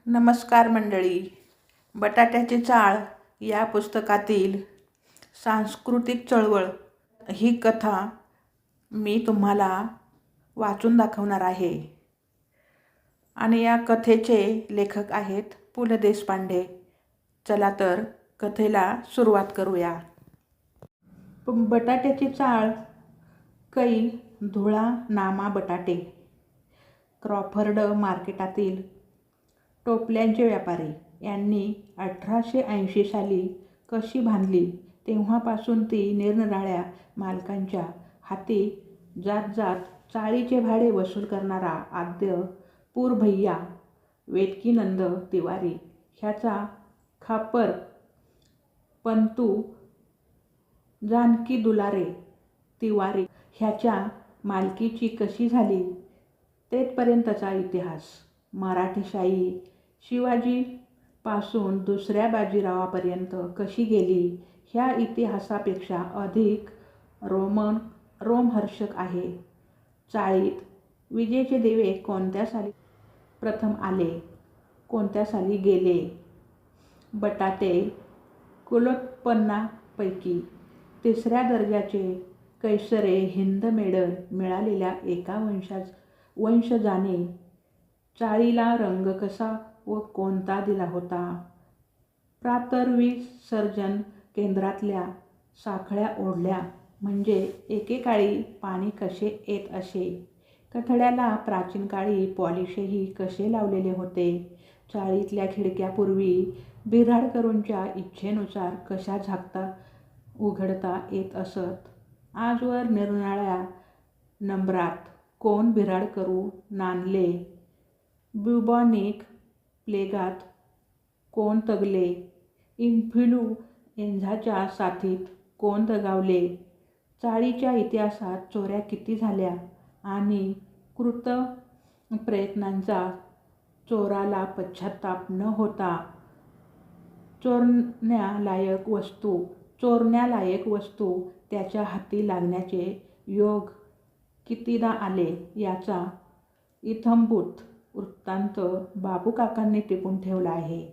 नमस्कार मंडळी. बटाट्याची चाळ या पुस्तकातील सांस्कृतिक चळवळ ही कथा मी तुम्हाला वाचून दाखवणार आहे. आणि या कथेचे लेखक आहेत पु ल देशपांडे. चला तर कथेला सुरुवात करूया. बटाट्याची चाळ. कै धुळा नामा बटाटे. क्रॉफर्ड मार्केटातील टोपल्यांचे व्यापारी यांनी 1880 साली कशी बांधली तेव्हापासून ती निरनिराळ्या मालकांच्या हाती जात जात चाळीचे भाडे वसूल करणारा आद्य पूरभैया वेटकीनंद तिवारी ह्याचा खापर पंतू जानकी दुलारे तिवारी ह्याच्या मालकीची कशी झाली तेथपर्यंतचा इतिहास. मराठेशाही शिवाजी पासून दुसऱ्या बाजीरावापर्यंत कशी गेली ह्या इतिहासापेक्षा अधिक रोमहर्षक आहे. चाळीत विजेचे दिवे कोणत्या साली प्रथम आले, कोणत्या साली गेले. बटाटे कुलोत्पन्नापैकी तिसऱ्या दर्जाचे कैसरे हिंद मेडल मिळालेल्या एका वंशजाने चाळीला रंग कसा व कोणता दिला होता. प्रातर्विसर्जन केंद्रातल्या साखळ्या ओढल्या म्हणजे एकेकाळी पाणी कसे येत असे. कठड्याला प्राचीन काळी पॉलिशही कसे लावलेले होते. चाळीतल्या खिडक्या पूर्वी बिऱ्हाडकरूंच्या इच्छेनुसार कशा झाकता उघडता येत असत. आजवर निरनिराळ्या नंबरात कोण बिऱ्हाडकरू नांदले, ब्युबॉनिक प्लेगात कोण तगले, इन्फ्लुएंझाच्या साथीत कोण दगावले. चाळीच्या इतिहासात चोऱ्या किती झाल्या आणि कृतप्रयत्नांचा चोराला पश्चाताप न होता चोरण्यालायक वस्तू त्याच्या हाती लागण्याचे योग कितीदा आले याचा इत्थंभूत वृत्तांत बाबूकाकांनी टिपून ठेवला आहे.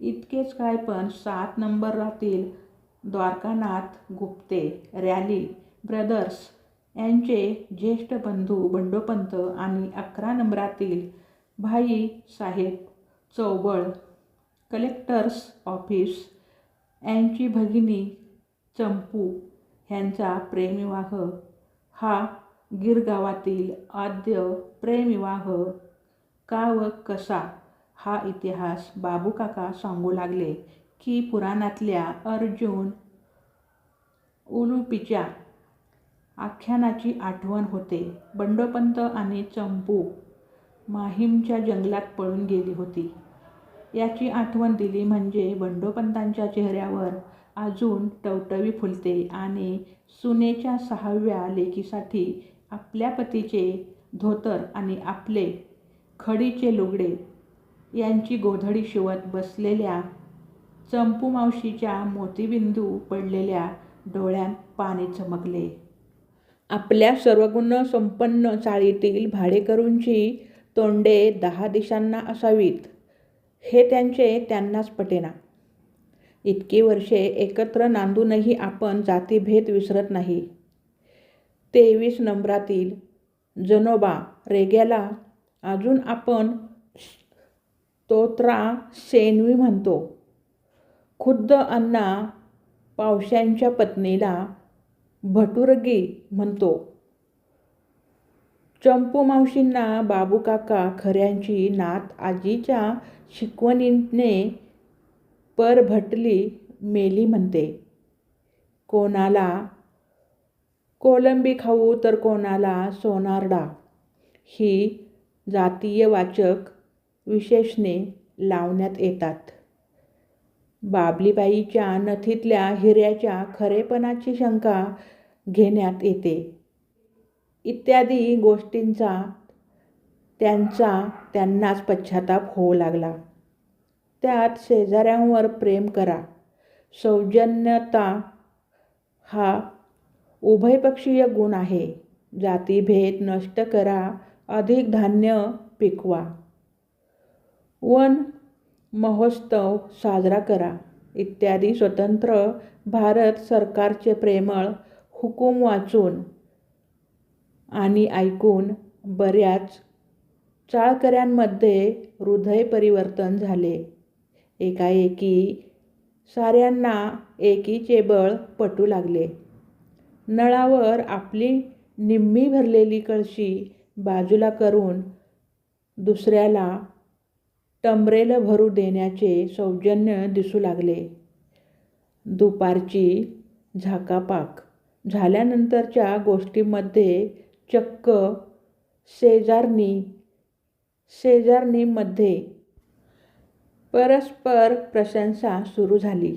इतकेच काय पण 7 नंबरातील द्वारकानाथ गुप्ते रॅली ब्रदर्स यांचे ज्येष्ठ बंधू बंडोपंत आणि 11 नंबरातील भाई साहेब चौबळ कलेक्टर्स ऑफिस यांची भगिनी चंपू ह्यांचा प्रेमविवाह हा गिरगावातील आद्य प्रेमविवाह का व कसा हा इतिहास बाबूकाका सांगू लागले की पुराणातल्या अर्जुन उलुपीच्या आख्यानाची आठवण होते. बंडोपंत आणि चंपू माहीमच्या जंगलात पळून गेली होती याची आठवण दिली म्हणजे बंडोपंतांच्या चेहऱ्यावर अजून टवटवी फुलते आणि सुनेच्या 6व्या लेकीसाठी आपल्या पतीचे धोतर आणि आपले खडीचे लुगडे यांची गोधडी शिवत बसलेल्या चंपूमावशीच्या मोतीबिंदू पडलेल्या डोळ्यांत पाणी चमकले. आपल्या सर्वगुणसंपन्न चाळीतील भाडेकरूंची तोंडे 10 दिशांना असावीत हे त्यांनाच पटेना. इतकी वर्षे एकत्र नांदूनही आपण जातीभेद विसरत नाही. 23 नंबरातील जनोबा रेग्याला अजून आपण तोत्रा शेणवी म्हणतो. खुद्द अण्णा पावश्यांच्या पत्नीला भटुरगी म्हणतो. चंपूमावशींना बाबूकाका खऱ्यांची नात आजीच्या शिकवणीने परभटली मेली म्हणते. कोणाला कोलंबी खाऊ तर कोणाला सोनारडा ही जातीयवाचक विशेषणे लावण्यात येतात. बाबलीबाईच्या नथीतल्या हिऱ्याच्या खरेपणाची शंका घेण्यात येते. इत्यादी गोष्टींचा त्यांनाच पश्चाताप होऊ लागला. त्यात शेजाऱ्यांवर प्रेम करा, सौजन्यता हा उभयपक्षीय गुण आहे. जातीभेद नष्ट करा, अधिक धान्य पिकवा. वन महोत्सव साजरा करा इत्यादी स्वतंत्र भारत सरकारचे प्रेमळ हुकूम वाचून आणि ऐकून बऱ्याच चाळकऱ्यांमध्ये हृदय परिवर्तन झाले. एकाएकी साऱ्यांना एकीचे बळ पटू लागले. नळावर आपली निम्मी भरलेली कळशी बाजूला करून दुसऱ्याला टमरेल भरू देण्याचे सौजन्य दिसू लागले. दुपारची झाकापाक झाल्यानंतरच्या गोष्टींमध्ये चक्क शेजारणीमध्ये परस्पर प्रशंसा सुरू झाली.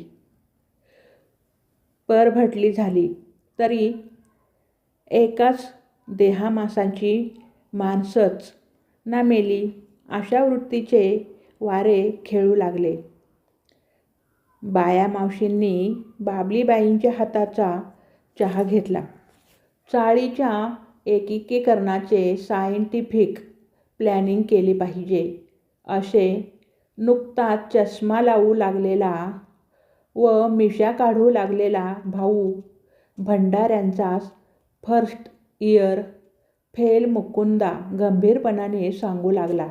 परभटली झाली तरी एकाच देहामासाची माणसंच ना मेली अशा वृत्तीचे वारे खेळू लागले. बाया मावशींनी बाबलीबाईंच्या हाताचा चहा घेतला. चाळीच्या एकीकरणाचे सायंटिफिक प्लॅनिंग केले पाहिजे असे नुकताच चष्मा लावू लागलेला व मिशा काढू लागलेला भाऊ भंडाऱ्यांचा फर्स्ट इयर फेल मुकुंदा गंभीरपणाने सांगू लागला.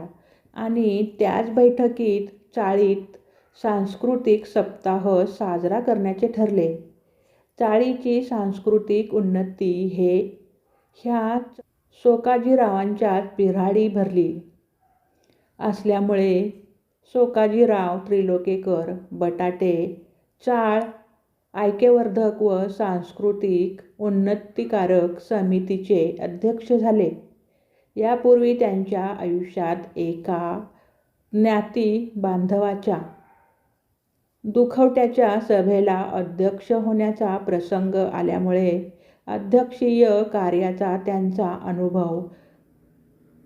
आणि त्याच बैठकीत चाळीत सांस्कृतिक सप्ताह साजरा करण्याचे ठरले. चाळीची सांस्कृतिक उन्नती ह्या सोकाजीरावांच्याच बिऱ्हाडी भरली असल्यामुळे सोकाजीराव त्रिलोकेकर बटाटे चाळ ऐक्यवर्धक व सांस्कृतिक उन्नतीकारक समितीचे अध्यक्ष झाले. यापूर्वी त्यांच्या आयुष्यात एका ज्ञाती बांधवाच्या दुखवट्याच्या सभेला अध्यक्ष होण्याचा प्रसंग आल्यामुळे अध्यक्षीय कार्याचा त्यांचा अनुभव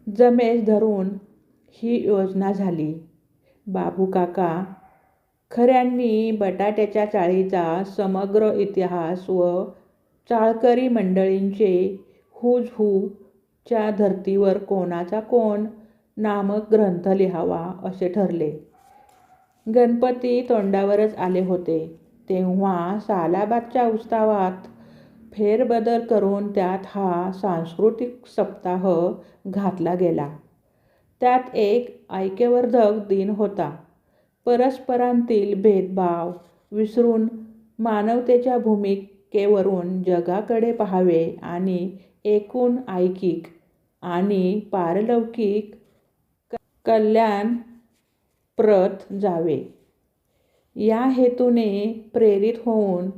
जमेस धरून ही योजना झाली. बाबूकाका खऱ्यांनी बटाट्याच्या चाळीचा समग्र इतिहास व चाळकरी मंडळींचे हुज हू च्या धर्तीवर कोणाचा कोण नामक ग्रंथ लिहावा असे ठरले. गणपती तोंडावरच आले होते तेव्हा सालाबादच्या उत्सवात फेरबदल करून त्यात हा सांस्कृतिक सप्ताह घातला गेला. त्यात एक ऐक्यवर्धक दिन होता. परस्परांतील भेदभाव विसरून मानवतेच्या भूमिकेवरून जगाकडे पाहावे आणि एकूण ऐकिक आणि पारलौकिक कल्याणप्रत जावे या हेतूने प्रेरित होऊन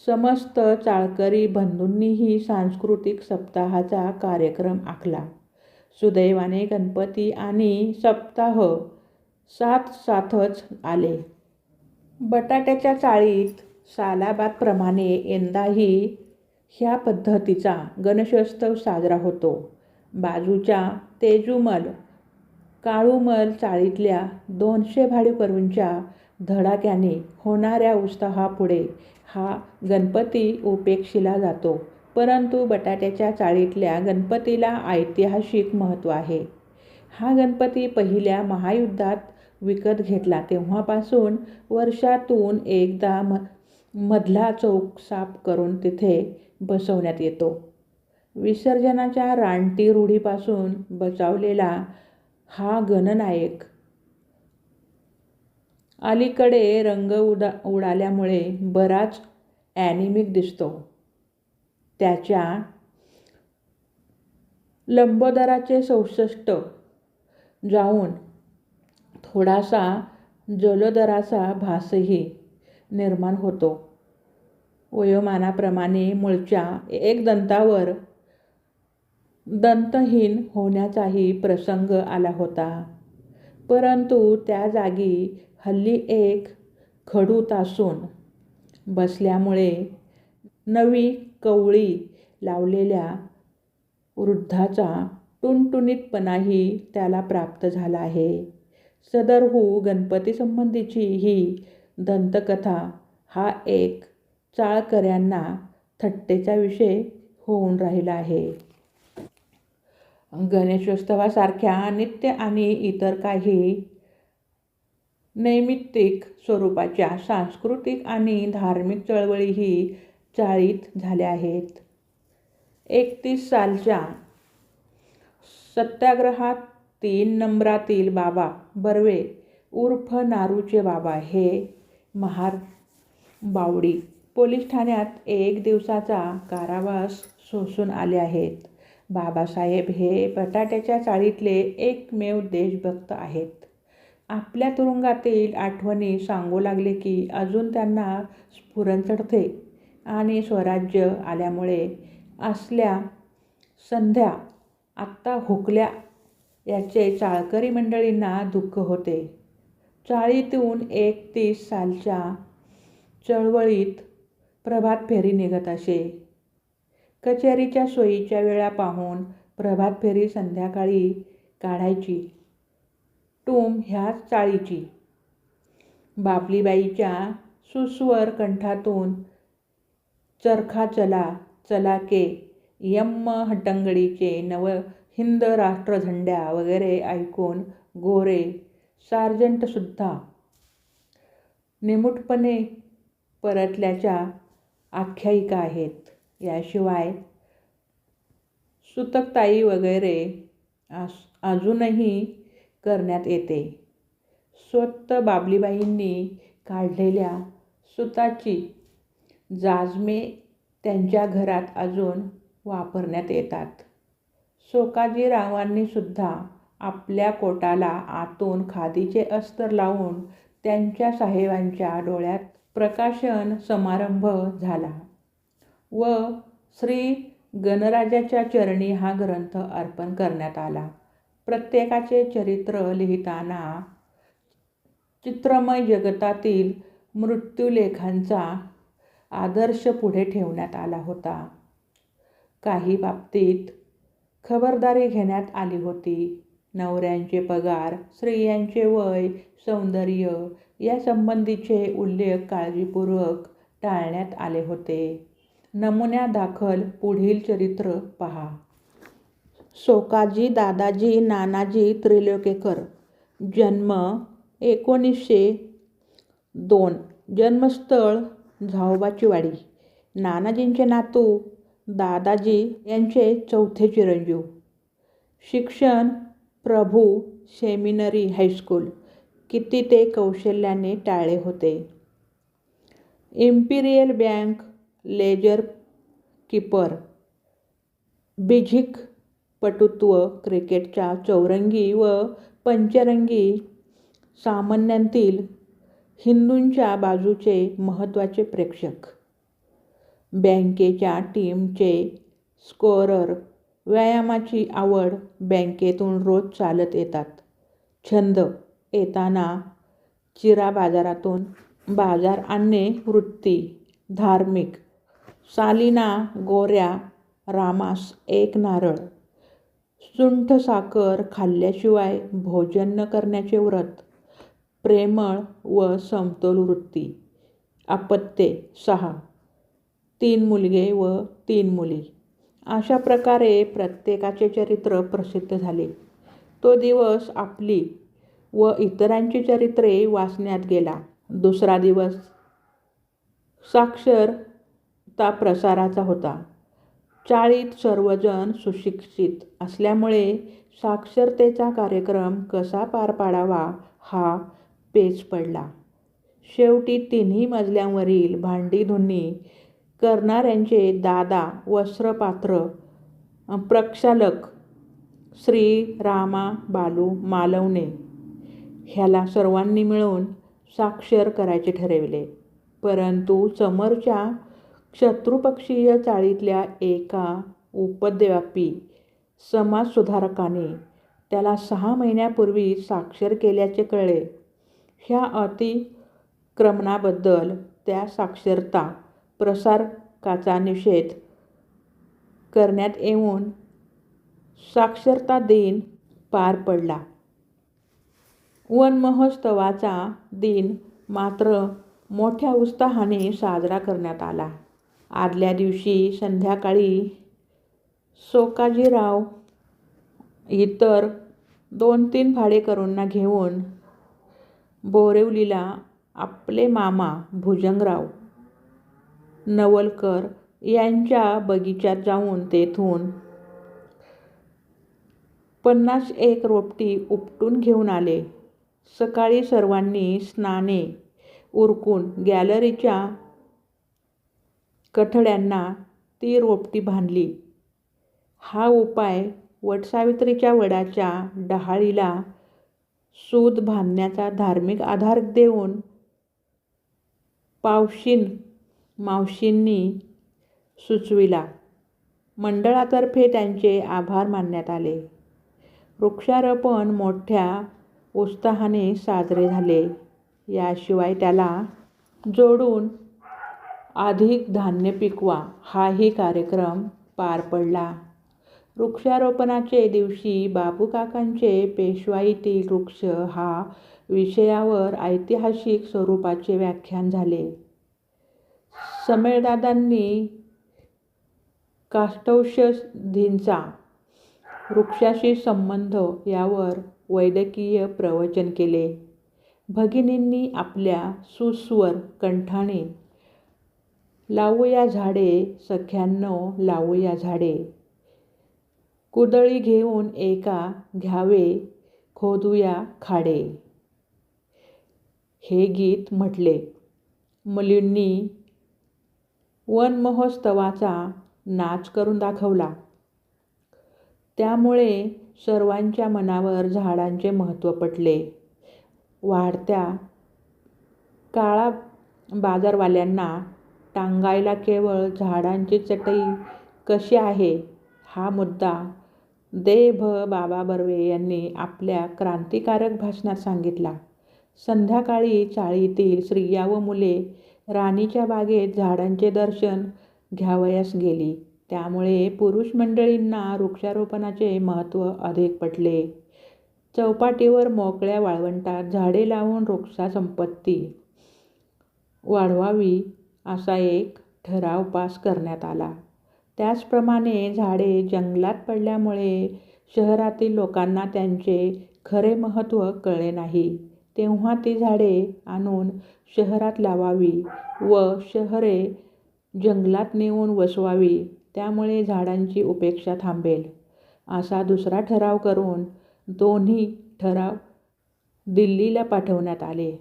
समस्त चाळकरी बंधूंनीही सांस्कृतिक सप्ताहाचा कार्यक्रम आखला. सुदैवाने गणपती आणि सप्ताह साथच आले. बटाट्याच्या चाळीत सालाबादप्रमाणे यंदाही ह्या पद्धतीचा गणेशोत्सव साजरा होतो. बाजूच्या तेजूमल काळूमल चाळीतल्या 200 भाडेकरूंच्या धडाक्याने होणाऱ्या उत्साहापुढे हा गणपती उपेक्षिला जातो. परंतु बटाट्याच्या चाळीतल्या गणपतीला ऐतिहासिक महत्त्व आहे. हा गणपती पहिल्या महायुद्धात विकत घेतला तेव्हापासून वर्षातून एकदा मधला चौक साफ करून तिथे बसवण्यात येतो. विसर्जनाच्या रानटी रूढीपासून बचावलेला हा गणनायक अलीकडे रंग उडाल्यामुळे बराच ॲनिमिक दिसतो. त्याच्या लंबोदराचे 64 जाऊन थोडासा जलोदराचा भासही निर्माण होतो. वयोमानाप्रमाणे मूळच्या एक दंतावर दंतहीन होण्याचाही प्रसंग आला होता. परंतु त्या जागी हल्ली एक खडू तासून बसल्यामुळे नवी कवळी लावलेल्या वृद्धाचा टुणटुणीतपणाही त्याला प्राप्त झाला आहे. सदरहू गणपतीसंबंधीची ही दंतकथा हा एक चाळकऱ्यांना थट्टेचा विषय होऊन राहिला आहे. गणेशोत्सवासारख्या नित्य आणि इतर काही नैमित्तिक स्वरूपाच्या सांस्कृतिक आणि धार्मिक चळवळीही चाळीत झाल्या आहेत. 31 सालच्या सत्याग्रहात 3 नंबरातील बाबा बर्वे उर्फ नारूचे बाबा हे महार बावडी पोलीस ठाण्यात 1 दिवसाचा कारावास सोसून आले आहेत. बाबासाहेब हे बटाट्याच्या चाळीतले एकमेव देशभक्त आहेत. आपल्या तुरुंगातील आठवणी सांगू लागले की अजून त्यांना स्फुरण चढते आणि स्वराज्य आल्यामुळे असल्या संध्या आत्ता हुकल्या याचे चाळकरी मंडळींना दुःख होते. चाळीतून 31 सालच्या चळवळीत प्रभात फेरी निघत असे. कचेरीच्या सोयीच्या वेळा पाहून प्रभात फेरी संध्याकाळी काढायची. टूम ह्याच चाळीची. बापलीबाईच्या सुस्वर कंठातून चरखा चला चला के यम्म हट्टंगडीचे नव हिंद राष्ट्र झंड्या वगैरे ऐकून गोरे सार्जंटसुद्धा निमूटपणे परतल्याच्या आख्यायिका आहेत. याशिवाय सुतकताई वगैरे अजूनही करण्यात येते. स्वत बाबलीबाईंनी काढलेल्या सुताची जाजमे त्यांच्या घरात अजून वापरण्यात येतात. सोकाजीरावांनी सुद्धा आपल्या कोटाला आतून खादीचे अस्तर लावून त्यांच्या साहेबांच्या डोळ्यात प्रकाशन समारंभ झाला व श्री गणराजाच्या चरणी हा ग्रंथ अर्पण करण्यात आला. प्रत्येकाचे चरित्र लिहिताना चित्रमय जगतातील मृत्यूलेखांचा आदर्श पुढे ठेवण्यात आला होता. काही बाबतीत खबरदारी घेण्यात आली होती. नवऱ्यांचे पगार, स्त्रियांचे वय, सौंदर्य यासंबंधीचे उल्लेख काळजीपूर्वक टाळण्यात आले होते. नमुन्यादाखल पुढील चरित्र पहा. सोकाजी दादाजी नानाजी त्रिलोकेकर, जन्म 1902, जन्मस्थळ झावोबाची वाडी. नानाजींचे नातू दादाजी यांचे चौथे चिरंजीव. शिक्षण प्रभू सेमिनरी हायस्कूल, किती ते कौशल्याने टाळले होते. इम्पिरियल बँक लेजर कीपर, बिझिक पटुत्व, क्रिकेटच्या चौरंगी व पंचरंगी सामन्यांतील हिंदूंच्या बाजूचे महत्त्वाचे प्रेक्षक. बँकेच्या टीमचे स्कोरर. व्यायामाची आवड. बँकेतून रोज चालत येतात. छंद. येताना चिरा बाजारातून बाजार आणणे वृत्ती. धार्मिक. सालीना गोऱ्या रामास 1 नारळ. सुंठ साखर खाल्ल्याशिवाय भोजन न करण्याचे व्रत. प्रेमळ व समतोल वृत्ती. अपत्ये 6. 3 मुलगे व 3 मुली. अशा प्रकारे प्रत्येकाचे चरित्र प्रसिद्ध झाले. तो दिवस आपली व इतरांची चरित्रे वाचण्यात गेला. दुसरा दिवस साक्षरता प्रसाराचा होता. चाळीत सर्वजण सुशिक्षित असल्यामुळे साक्षरतेचा कार्यक्रम कसा पार पाडावा हा पेच पडला. शेवटी 3 मजल्यांवरील भांडी-धुणी करणाऱ्यांचे दादा, वस्त्रपात्र, प्रक्षालक श्री रामा बालू मालवणे ह्याला सर्वांनी मिळून साक्षर करायचे ठरविले. परंतु समोरच्या शत्रुपक्षीय चाळीतल्या एका उपद्व्यापी समाजसुधारकाने त्याला 6 महिन्यापूर्वी साक्षर केल्याचे कळले. ह्या अतिक्रमणाबद्दल त्या साक्षरता प्रसारकाचा निषेध करण्यात येऊन साक्षरता दिन पार पडला. वनमहोत्सवाचा दिन मात्र मोठ्या उत्साहाने साजरा करण्यात आला. आदल्या दिवशी संध्याकाळी सोकाजीराव इतर 2-3 भाडेकरूंना घेऊन बोरिवलीला आपले मामा भुजंगराव नवलकर यांच्या बगीचात जाऊन तेथून 51 रोपटी उपटून घेऊन आले. सकाळी सर्वांनी स्नाने उरकून गॅलरीच्या कठड्यांना ती रोपटी बांधली. हा उपाय वटसावित्रीच्या वडाच्या डहाळीला सूत बांधण्याचा धार्मिक आधार देऊन पावशीण मावशींनी सुचविला. मंडळातर्फे त्यांचे आभार मानण्यात आले. वृक्षारोपण मोठ्या उत्साहाने साजरे झाले. याशिवाय त्याला जोडून अधिक धान्य पिकवा हाही कार्यक्रम पार पडला. वृक्षारोपणाचे दिवशी बापूकाकांचे पेशवाईतील वृक्ष हा विषयावर ऐतिहासिक स्वरूपाचे व्याख्यान झाले. समेळदादांनी काष्ठौषधींचा वृक्षाशी संबंध यावर वैद्यकीय प्रवचन केले. भगिनींनी आपल्या सुस्वर कंठाने लावूया झाडे सख्यांनो लावूया झाडे, कुदळी घेऊन एका घ्यावे खोदूया खाडे, हे गीत म्हटले. मुलींनी वनमहोत्सवाचा नाच करून दाखवला. त्यामुळे सर्वांच्या मनावर झाडांचे महत्त्व पटले. वाढत्या काळा बाजारवाल्यांना टांगायला केवळ झाडांची चटई कशी आहे हा मुद्दा दे. भ. बाबा बर्वे यांनी आपल्या क्रांतिकारक भाषणात सांगितला. संध्याकाळी चाळीतील स्त्रिया व मुले राणीच्या बागेत झाडांचे दर्शन घ्यावयास गेली. त्यामुळे पुरुष मंडळींना वृक्षारोपणाचे महत्त्व अधिक पटले. चौपाटीवर मोकळ्या वाळवंटात झाडे लावून वृक्षसंपत्ती वाढवावी असा एक ठराव पास करण्यात आला. त्याचप्रमाणे झाडे जंगलात पडल्यामुळे शहरातील लोकांना त्यांचे खरे महत्त्व कळले नाही. तेव्हा ती झाडे आणून शहरात लावावी व शहरे जंगलात नेऊन वसवावी. त्यामुळे झाडांची उपेक्षा थांबेल असा दुसरा ठराव करून दोन्ही ठराव दिल्लीला पाठवण्यात आले.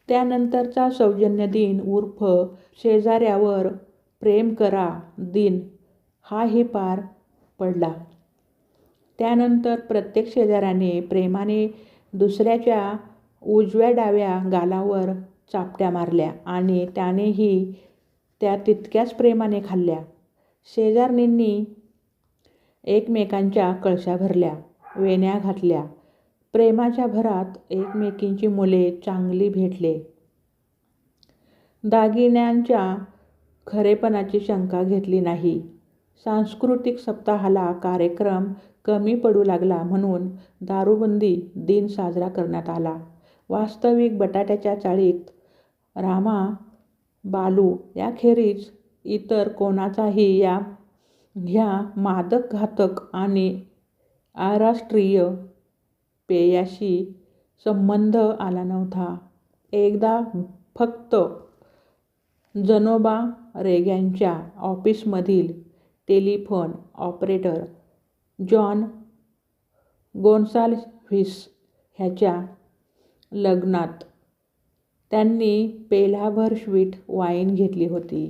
त्यानंतरचा सौजन्य दिन उर्फ शेजाऱ्यावर प्रेम करा दिन हाही पार पडला. त्यानंतर प्रत्येक शेजाऱ्याने प्रेमाने दुसऱ्याच्या उजव्या डाव्या गालावर चापट्या मारल्या आणि त्यानेही त्या तितक्याच प्रेमाने खाल्ल्या. शेजारणींनी एकमेकांच्या कळशा भरल्या, वेण्या घातल्या. प्रेमाच्या भरात एकमेकींची मुले चांगली भेटले. दागिन्यांच्या खरेपणाची शंका घेतली नाही. सांस्कृतिक सप्ताहाला कार्यक्रम कमी पडू लागला म्हणून दारूबंदी दिन साजरा करण्यात आला. वास्तविक बटाट्याच्या चाळीत रामा, बालू याखेरीज इतर कोणाचाही ह्या मादक घातक आणि अराष्ट्रीय पेयाशी संबंध आला नव्हता. एकदा फक्त जनोबा रेग्यांच्या ऑफिसमधील टेलिफोन ऑपरेटर जॉन गोन्साल्व्हिस ह्याच्या लग्नात त्यांनी पेल्याभर स्वीट वाईन घेतली होती.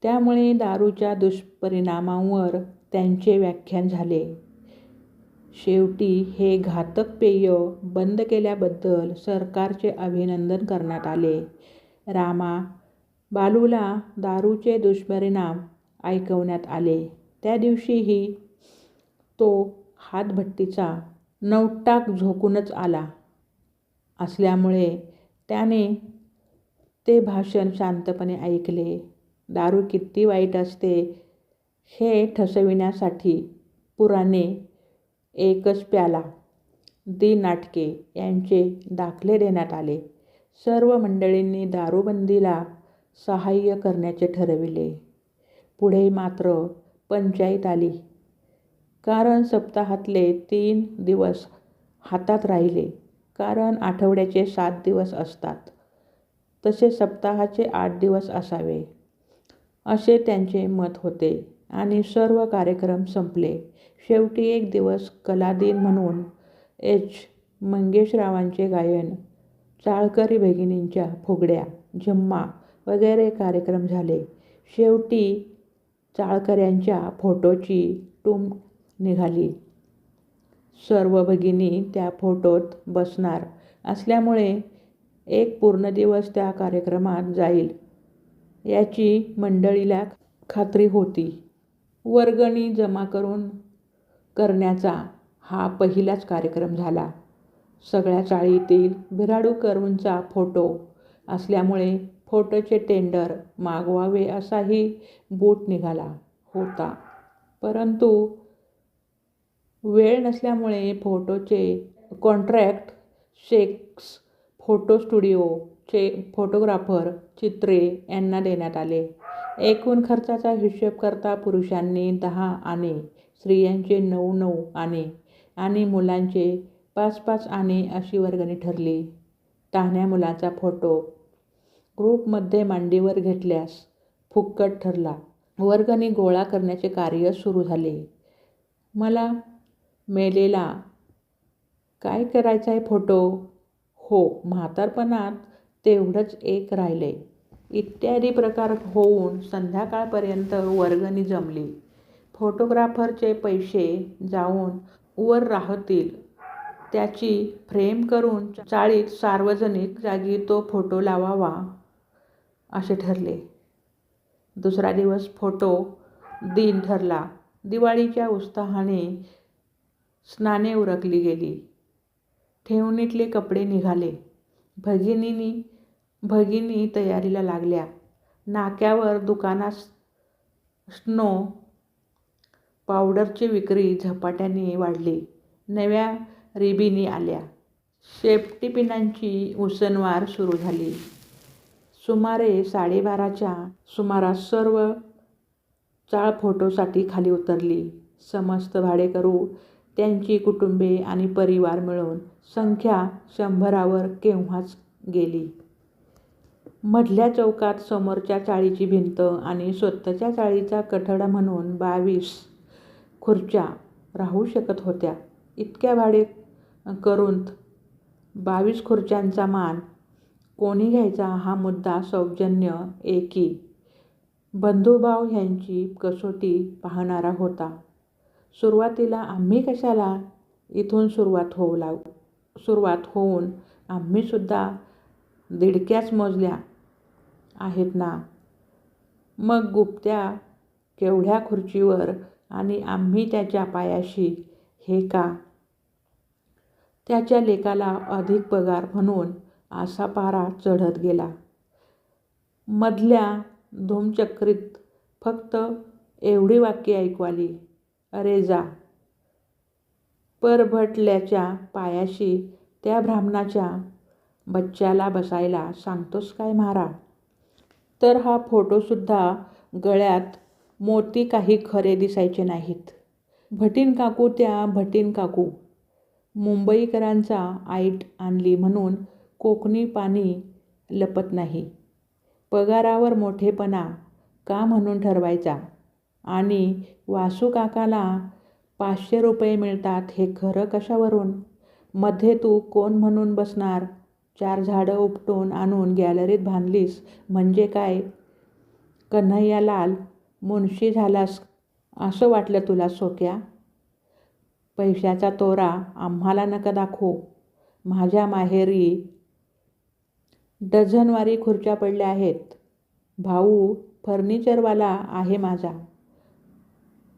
त्यामुळे दारूच्या दुष्परिणामांवर त्यांचे व्याख्यान झाले. शेवटी हे घातक पेय बंद केल्याबद्दल सरकारचे अभिनंदन करण्यात आले. रामा, बालूला दारूचे दुष्परिणाम ऐकवण्यात आले. त्या दिवशीही तो हातभट्टीचा नवटाक झोकूनच आला असल्यामुळे त्याने ते भाषण शांतपणे ऐकले. दारू किती वाईट असते हे ठसविण्यासाठी पुराणे, एकच प्याला, दी नाटके यांचे दाखले देण्यात आले. सर्व मंडळींनी दारूबंदीला सहाय्य करण्याचे ठरविले. पुढे मात्र पंचाईत आली. कारण सप्ताहातले 3 दिवस हातात राहिले. कारण आठवड्याचे 7 दिवस असतात, तसे सप्ताहाचे 8 दिवस असावे, असे त्यांचे मत होते. आणि सर्व कार्यक्रम संपले. शेवटी एक दिवस कला दिन म्हणून एच. मंगेशरावांचे गायन, चाळकरी भगिनींच्या फुगड्या, झुम्मा वगैरे कार्यक्रम झाले. शेवटी चाळकऱ्यांच्या फोटोची टूम निघाली. सर्व भगिनी त्या फोटोत बसणार असल्यामुळे एक पूर्ण दिवस त्या कार्यक्रमात जाईल याची मंडळीला खात्री होती. वर्गणी जमा करण्याचा हा पहिलाच कार्यक्रम झाला. सगळ्या चाळीतील बिराडूकरूंचा फोटो असल्यामुळे फोटोचे टेंडर मागवावे असाही बूट निघाला होता. परंतु वेळ नसल्यामुळे फोटोचे कॉन्ट्रॅक्ट शेक्स फोटो स्टुडिओचे फोटोग्राफर चित्रे यांना देण्यात आले. एकूण खर्चाचा हिशोब करता पुरुषांनी 10 आणे, स्त्रियांचे 9 आणे आणि मुलांचे 5 आणे अशी वर्गणी ठरली. तान्ह्या मुलाचा फोटो ग्रुपमध्ये मांडीवर घेतल्यास फुकट ठरला. वर्गणी गोळा करण्याचे कार्य सुरू झाले. मला मेलेला काय करायचा आहे फोटो? हो, म्हातारपणात तेवढंच एक राहिलंय. इत्यादी प्रकार होऊन संध्याकाळपर्यंत वर्गणी जमली. फोटोग्राफरचे पैसे जाऊन वर राहतील त्याची फ्रेम करून चाळीत सार्वजनिक जागी तो फोटो लावावा असे ठरले. दुसरा दिवस फोटो दिन ठरला. दिवाळीच्या उत्साहाने स्नाने उरकली गेली. ठेवणीतले कपडे निघाले. भगिनी तयारीला लागल्या. नाक्यावर दुकानात स्नो पावडरची विक्री झपाट्याने वाढली. नव्या रिबिनी आल्या. सेफ्टी पिनांची उसनवार सुरू झाली. सुमारे 12:30च्या सुमारास सर्व चाळ फोटोसाठी खाली उतरली. समस्त भाडेकरू, त्यांची कुटुंबे आणि परिवार मिळून संख्या 100वर केव्हाच गेली. मधल्या चौकात समोरच्या चाळीची भिंत आणि स्वतःच्या चाळीचा कठडा म्हणून 22 खुर्च्या राहू शकत होत्या. इतक्या भाडेकरूंत 22 खुर्च्यांचा मान कोणी घ्यायचा हा मुद्दा सौजन्य, एकी, बंधुभाव ह्यांची कसोटी पाहणारा होता. सुरुवातीला आम्ही कशाला इथून सुरुवात होऊन आम्हीसुद्धा दिडक्याच मोजल्या आहेत ना. मग गुप्त्या केवढ्या खुर्चीवर आणि आम्ही त्याच्या पायाशी हे का? त्याच्या लेकाला अधिक पगार म्हणून असा पारा चढत गेला. मधल्या धूमचक्रीत फक्त एवढी वाक्ये ऐकू आली. अरे जा, परभटल्याच्या पायाशी त्या ब्राह्मणाच्या बच्च्याला बसायला सांगतोस काय म्हारा? तर हा फोटोसुद्धा गळ्यात मोती काही खरे दिसायचे नाहीत. भटीण काकू त्या भटीण काकू मुंबईकरांचा आईट आणली म्हणून कोकणी पाणी लपत नाही. पगारावर मोठेपणा का म्हणून ठरवायचा आणि वासूकाकाला 500 रुपये मिळतात हे खरं कशावरून? मध्ये तू कोण म्हणून बसणार? 4 झाडं उपटून आणून गॅलरीत बांधलीस म्हणजे काय कन्हैयालाल मुन्शी झालास असं वाटलं तुला सोक्या? पैशाचा तोरा आम्हाला नका दाखवू. माझ्या माहेरी डझनवारी खुर्च्या पडल्या आहेत. भाऊ फर्निचरवाला आहे माझा.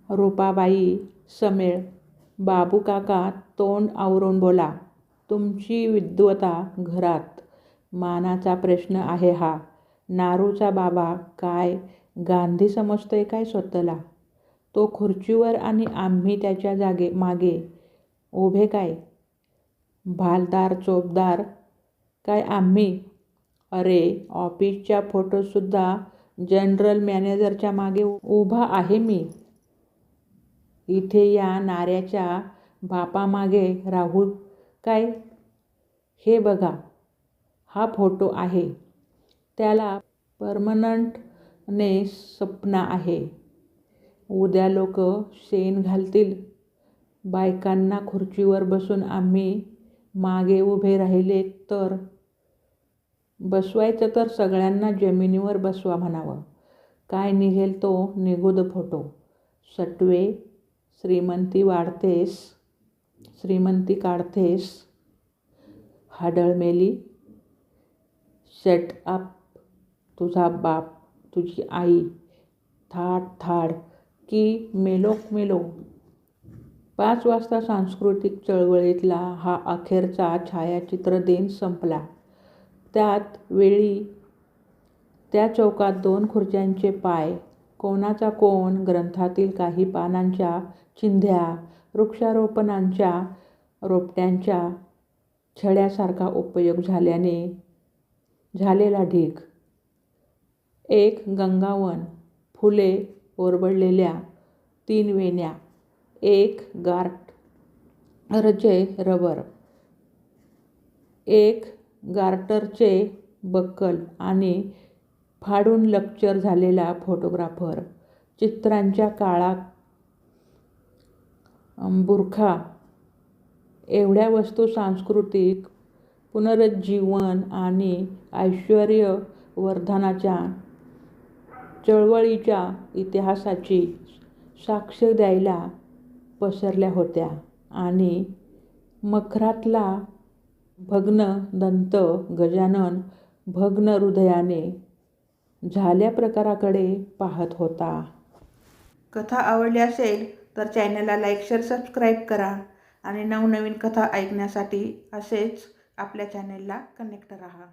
रूपाबाई समेळ, बाबूकाका तोंड आवरून बोला. तुमची विद्वता घरात मानाचा प्रश्न आहे हा. नारूचा बाबा काय गांधी समजतोय काय स्वतःला? तो खुर्चीवर आणि आम्ही त्याच्या मागे उभे काय? भालदार चोपदार काय आम्ही? अरे, ऑफिसच्या फोटोतसुद्धा जनरल मॅनेजरच्या मागे उभा आहे मी. इथे या नाऱ्याच्या बापामागे राहू काय? हे बघा, हा फोटो आहे. त्याला परमनंटने सपना आहे. उद्या लोक शेण घालतील. बायकांना खुर्चीवर बसून आम्ही मागे उभे राहिले तर? बसवायचं तर सगळ्यांना जमिनीवर बसवा म्हणावं. काय निघेल तो निघू दे फोटो. सटवे, श्रीमंती काढतेस, हाडळ मेली. Shut up. तुझा बाप, तुझी आई, थाड की मेलो. 5 वाजता सांस्कृतिक चळवळीतला हा अखेरचा छायाचित्र दिन संपला. त्यात वेळी त्या चौकात 2 खुर्च्यांचे पाय, कोणाचा कोण, ग्रंथातील काही पानांच्या चिंध्या, वृक्षारोपणांच्या रोपट्यांच्या छड्यासारखा उपयोग झालेला ढीग, एक गंगावन, फुले ओरबडलेल्या 3 वेण्या, एक गार्टरचे बक्कल आणि फाडून लक्चर झालेला फोटोग्राफर, चित्रांच्या काळा बुरखा. एवढ्या वस्तू सांस्कृतिक पुनरुज्जीवन आणि ऐश्वर्यवर्धनाच्या चळवळीच्या इतिहासाची साक्ष द्यायला पसरल्या होत्या आणि मखरातला भग्न दंत गजानन भग्न हृदयाने झाल्या प्रकाराकडे पाहत होता. कथा आवडली असेल तर चॅनलला लाईक, शेअर, सबस्क्राईब करा आणि नवनवीन कथा ऐकण्यासाठी असेच आपल्या चॅनलला कनेक्ट राहा.